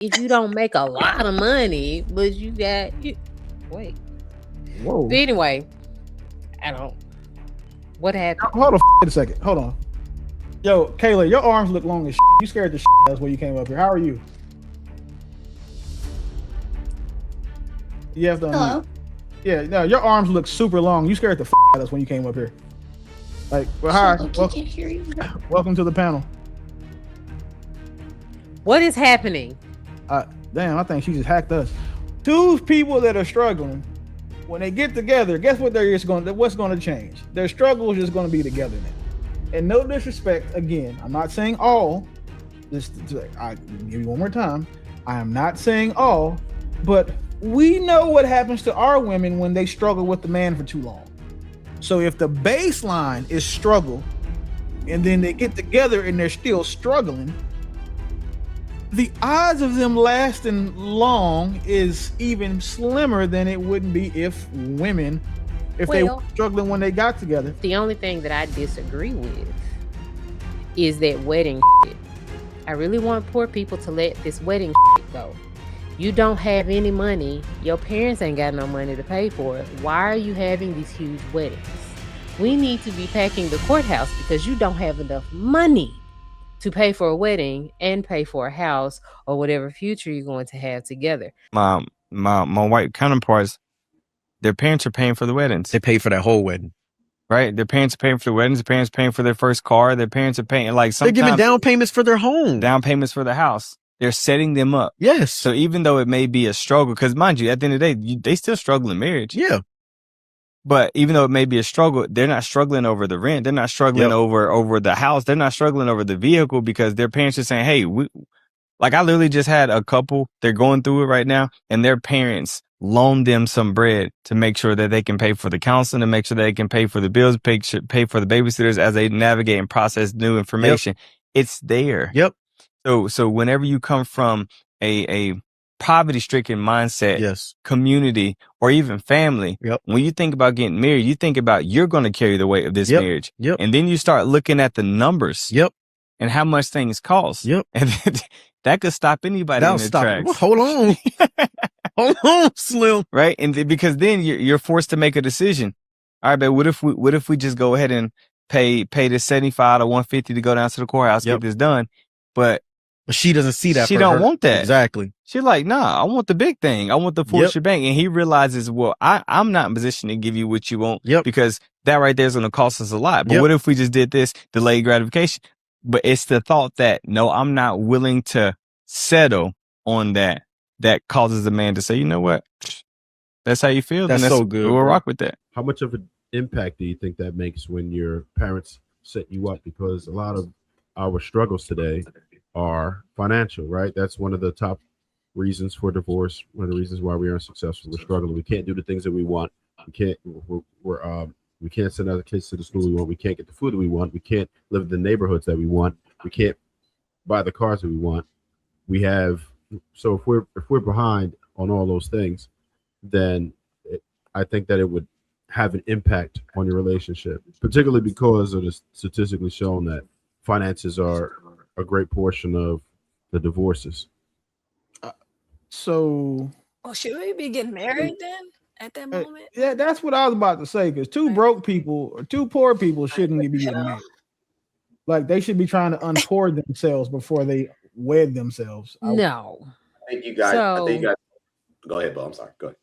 if you don't make a lot of money, but you got wait. Whoa. But anyway, I don't. What happened? Hold on a second. Hold on. Yo, Kayla, your arms look long as shit. You scared the shit out of us when you came up here. How are you? You have to unmute. Hello? Yeah, no, your arms look super long. You scared the out of us when you came up here. Like, well, hi. Look, I can't hear you. Welcome to the panel. What is happening? Damn, I think she just hacked us. Two people that are struggling, when they get together, guess what what's going to change? Their struggle is just going to be together now. And no disrespect, again, I'm not saying all. I give you one more time. I am not saying all, but we know what happens to our women when they struggle with the man for too long. So if the baseline is struggle, and then they get together and they're still struggling, the odds of them lasting long is even slimmer than it wouldn't be if they were struggling when they got together. The only thing that I disagree with is that wedding shit. I really want poor people to let this wedding shit go. You don't have any money. Your parents ain't got no money to pay for it. Why are you having these huge weddings? We need to be packing the courthouse because you don't have enough money to pay for a wedding and pay for a house or whatever future you're going to have together. My white counterparts, their parents are paying for the weddings. They pay for that whole wedding. Right? Their parents are paying for the weddings. Their parents are paying for their first car. Their parents are paying they're giving down payments for their home. Down payments for the house. They're setting them up. Yes. So even though it may be a struggle, because mind you, at the end of the day, they still struggle in marriage. Yeah. But even though it may be a struggle, they're not struggling over the rent. They're not struggling over the house. They're not struggling over the vehicle because their parents are saying, hey, like I literally just had a couple, they're going through it right now, and their parents loaned them some bread to make sure that they can pay for the counseling, to make sure they can pay for the bills, pay for the babysitters as they navigate and process new information. Yep. It's there. Yep. So whenever you come from a poverty-stricken mindset, yes, community, or even family, when you think about getting married, you think about you're going to carry the weight of this marriage. Yep. And then you start looking at the numbers. Yep. And how much things cost. Yep. And that could stop anybody in their tracks. Well, hold on. Hold on, Slim. Right? And because then you're forced to make a decision. All right, but what if we just go ahead and pay the 75 to 150 to go down to the courthouse, get this done? But she doesn't see that. She don't want that. Exactly. She's like, nah, I want the big thing. I want the full shebang. And he realizes, well, I'm not in position to give you what you want because that right there is going to cost us a lot. But what if we just did this delayed gratification? But it's the thought that, no, I'm not willing to settle on that causes the man to say, you know what? That's how you feel. That's so good. We'll rock with that. How much of an impact do you think that makes when your parents set you up? Because a lot of our struggles today are financial, right? That's one of the top reasons for divorce. One of the reasons why we aren't successful. We're struggling. We can't do the things that we want. We can't send our kids to the school we want. We can't get the food that we want. We can't live in the neighborhoods that we want. We can't buy the cars that we want. So if we're behind on all those things, then I think that it would have an impact on your relationship, particularly because it is statistically shown that finances are a great portion of the divorces. So, well, should we be getting married then at that moment? Yeah, that's what I was about to say. Because two broke people or two poor people shouldn't be getting married. Like they should be trying to uncored themselves before they wed themselves. No. I think you guys. Go ahead, Bo. I'm sorry. Go ahead.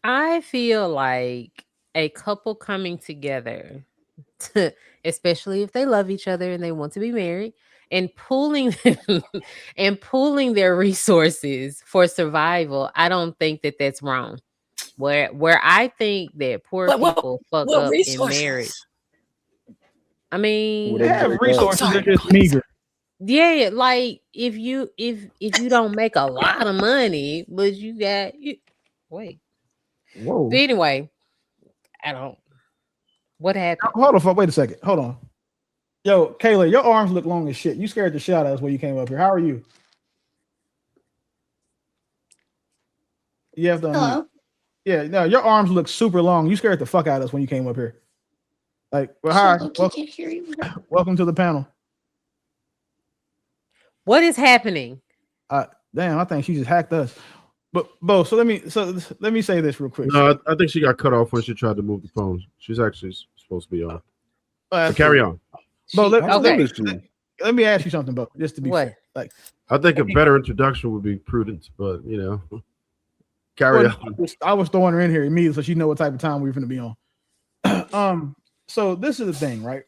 I feel like a couple coming together, especially if they love each other and they want to be married, and pooling their resources for survival, I don't think that that's wrong. Where I think that poor people fuck up in marriage. I mean, they have resources, they're just meager. Yeah, like if you don't make a lot of money, but you got wait. Whoa. But anyway, I don't. What happened? Hold on, wait a second. Hold on. Yo, Kayla, your arms look long as shit. You scared the shit out of us when you came up here. How are you? You have to unmute. Yeah, no, your arms look super long. You scared the fuck out of us when you came up here. Like, well, hi. I can't hear you. Welcome to the panel. What is happening? Damn, I think she just hacked us. But Bo, so let me say this real quick. No, I think she got cut off when she tried to move the phone. She's actually supposed to be on. Carry on. Bo, Okay. let me ask you something, Bo, just to be What? fair. Like, I think a better introduction would be prudent, but carry on. I was throwing her in here immediately so she know what type of time we were going to be on. So this is the thing, right?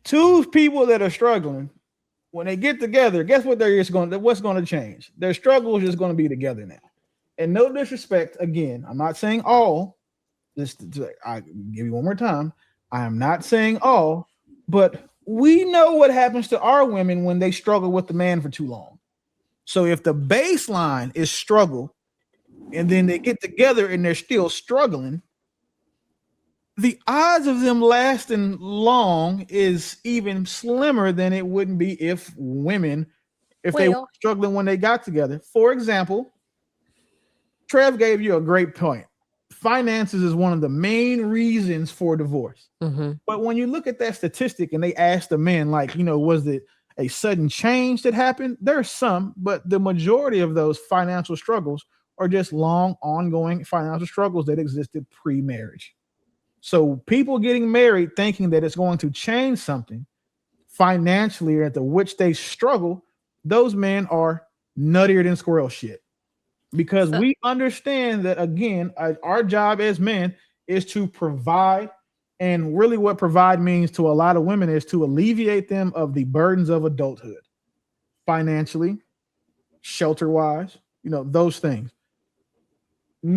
Two people that are struggling, when they get together, guess what what's going to change? Their struggle is just going to be together now. And no disrespect, again, I'm not saying all. I give you one more time. I am not saying all, but we know what happens to our women when they struggle with the man for too long. So if the baseline is struggle, and then they get together and they're still struggling, the odds of them lasting long is even slimmer than it wouldn't be if they were struggling when they got together. For example, Trev gave you a great point. Finances is one of the main reasons for divorce. Mm-hmm. But when you look at that statistic and they ask the men, like, was it a sudden change that happened? There's some, but the majority of those financial struggles are just long, ongoing financial struggles that existed pre-marriage. So people getting married thinking that it's going to change something financially at which they struggle, those men are nuttier than squirrel shit. Because we understand that, again, our job as men is to provide. And really what provide means to a lot of women is to alleviate them of the burdens of adulthood. Financially, shelter-wise, those things. A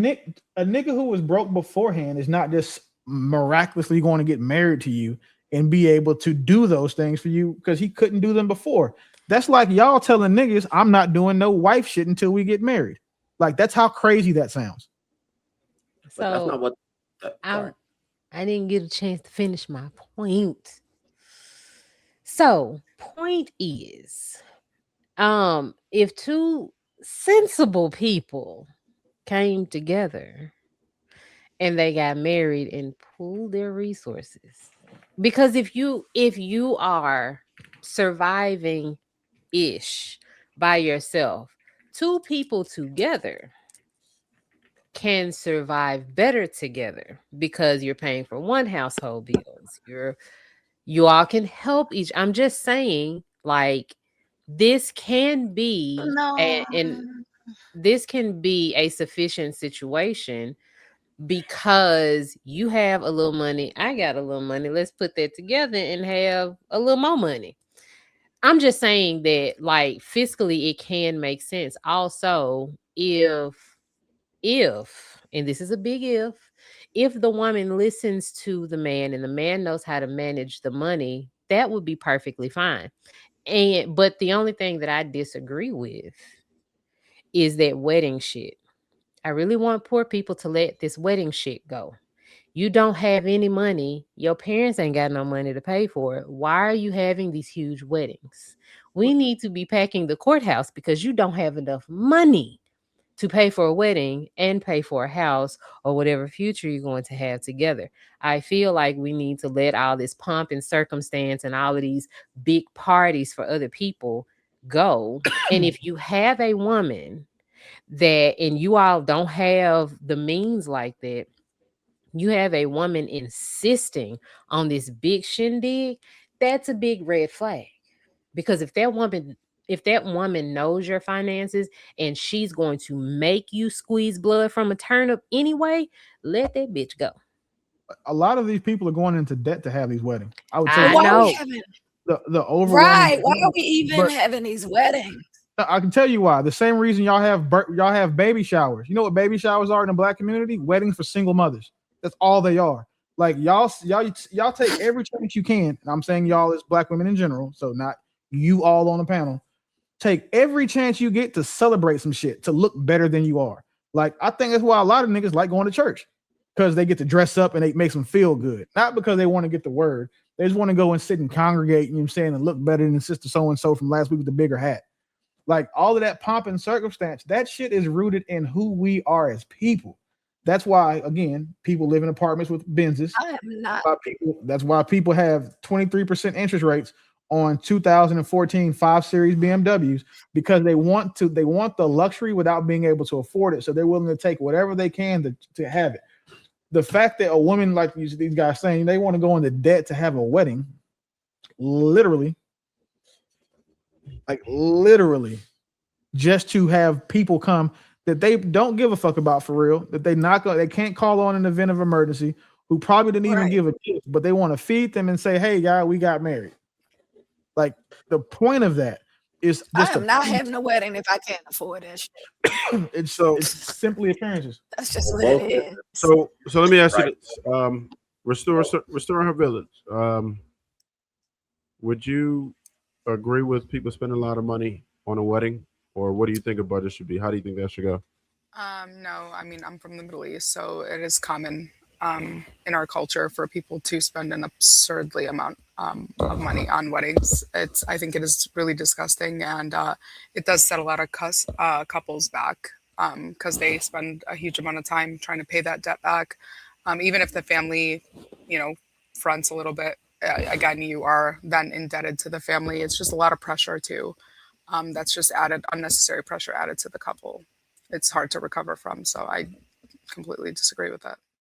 nigga who was broke beforehand is not just miraculously going to get married to you and be able to do those things for you because he couldn't do them before. That's like y'all telling niggas, I'm not doing no wife shit until we get married. Like, that's how crazy that sounds. But that's not what. I didn't get a chance to finish my point. So, point is, if two sensible people came together and they got married and pooled their resources, because if you are surviving ish by yourself, two people together can survive better together because you're paying for one household bills. You all can help each. I'm just saying, like, this can be this can be a sufficient situation because you have a little money, I got a little money. Let's put that together and have a little more money. I'm just saying that, like, fiscally, it can make sense. Also, if, and this is a big if the woman listens to the man and the man knows how to manage the money, that would be perfectly fine. But the only thing that I disagree with is that wedding shit. I really want poor people to let this wedding shit go. You don't have any money. Your parents ain't got no money to pay for it. Why are you having these huge weddings? We need to be packing the courthouse because you don't have enough money to pay for a wedding and pay for a house or whatever future you're going to have together. I feel like we need to let all this pomp and circumstance and all of these big parties for other people go. And if you have a woman and you all don't have the means like that, you have a woman insisting on this big shindig, that's a big red flag. Because if that woman knows your finances and she's going to make you squeeze blood from a turnip anyway, let that bitch go. A lot of these people are going into debt to have these weddings. I would say the overwhelming. Right. Why are we even having these weddings? I can tell you why. The same reason y'all have baby showers. You know what baby showers are in the Black community? Weddings for single mothers. That's all they are. Like, y'all take every chance you can. And I'm saying y'all as Black women in general, so not you all on the panel. Take every chance you get to celebrate some shit, to look better than you are. Like, I think that's why a lot of niggas like going to church, because they get to dress up and it makes them feel good. Not because they want to get the word. They just want to go and sit and congregate, you know what I'm saying, and look better than sister so-and-so from last week with the bigger hat. Like, all of that pomp and circumstance, that shit is rooted in who we are as people. That's why, again, people live in apartments with Benzes. I am not. That's why people have 23% interest rates on 2014 5 Series BMWs because they want the luxury without being able to afford it. So they're willing to take whatever they can to have it. The fact that a woman like these guys saying they want to go into debt to have a wedding, literally, just to have people come that they don't give a fuck about for real, that they can't call on an event of emergency, who probably didn't even give a shit, but they want to feed them and say, hey, guy, we got married. Like, the point of that is just I am not having a wedding if I can't afford that shit. it's simply appearances. That's just what it is. So let me ask you this. Restore Her Village. Would you agree with people spending a lot of money on a wedding? Or what do you think a budget should be? How do you think that should go? No, I mean, I'm from the Middle East, so it is common in our culture for people to spend an absurdly amount of money on weddings. I think it is really disgusting, and it does set a lot of couples back because they spend a huge amount of time trying to pay that debt back. Even if the family, fronts a little bit, again, you are then indebted to the family. It's just a lot of pressure too. That's just unnecessary pressure added to the couple. It's hard to recover from. So I completely disagree with that.